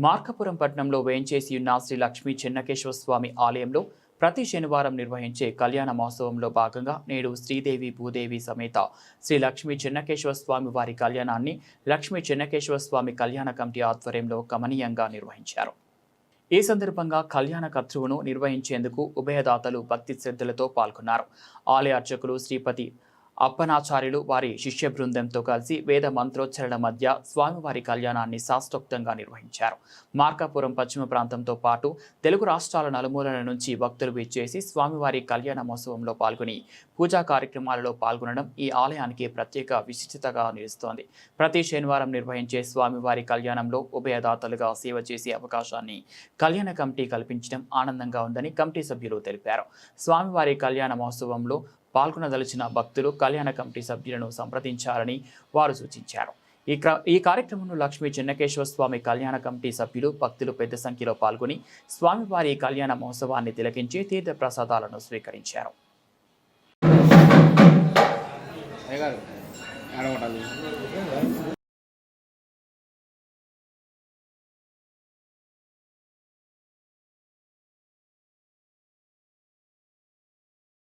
మార్కాపురం పట్టణంలో వేంచేసి ఉన్న శ్రీ లక్ష్మీ చెన్నకేశ్వర స్వామి ఆలయంలో ప్రతి శనివారం నిర్వహించే కళ్యాణ మహోత్సవంలో భాగంగా నేడు శ్రీదేవి భూదేవి సమేత శ్రీ లక్ష్మీ చెన్నకేశ్వర స్వామి వారి కళ్యాణాన్ని లక్ష్మీ చెన్నకేశ్వర స్వామి కళ్యాణ కమిటీ ఆధ్వర్యంలో గమనీయంగా నిర్వహించారు. ఈ సందర్భంగా కళ్యాణ కర్తృవును నిర్వహించేందుకు ఉభయదాతలు భక్తి శ్రద్ధలతో పాల్గొన్నారు. ఆలయ అర్చకులు శ్రీపతి అప్పనాచార్యులు వారి శిష్య బృందంతో కలిసి వేద మంత్రోచ్చరణ మధ్య స్వామివారి కళ్యాణాన్ని శాస్త్రోక్తంగా నిర్వహించారు. మార్కాపురం పశ్చిమ ప్రాంతంతో పాటు తెలుగు రాష్ట్రాల నలుమూలల నుంచి భక్తులు విచ్చేసి స్వామివారి కళ్యాణ మహోత్సవంలో పాల్గొని పూజా కార్యక్రమాలలో పాల్గొనడం ఈ ఆలయానికి ప్రత్యేక విశిష్టతగా నిలుస్తోంది. ప్రతి శనివారం నిర్వహించే స్వామివారి కళ్యాణంలో ఉభయదాతలుగా సేవ చేసే అవకాశాన్ని కళ్యాణ కమిటీ కల్పించడం ఆనందంగా ఉందని కమిటీ సభ్యులు తెలిపారు. స్వామివారి కళ్యాణ మహోత్సవంలో పాల్గొనదలిచిన భక్తులు కళ్యాణ కమిటీ సభ్యులను సంప్రదించాలని వారు సూచించారు. ఈ కార్యక్రమంలో లక్ష్మీ చెన్నకేశ్వర స్వామి కళ్యాణ కమిటీ సభ్యులు భక్తులు పెద్ద సంఖ్యలో పాల్గొని స్వామివారి కళ్యాణ మహోత్సవాన్ని తిలకించి తీర్థ ప్రసాదాలను స్వీకరించారు.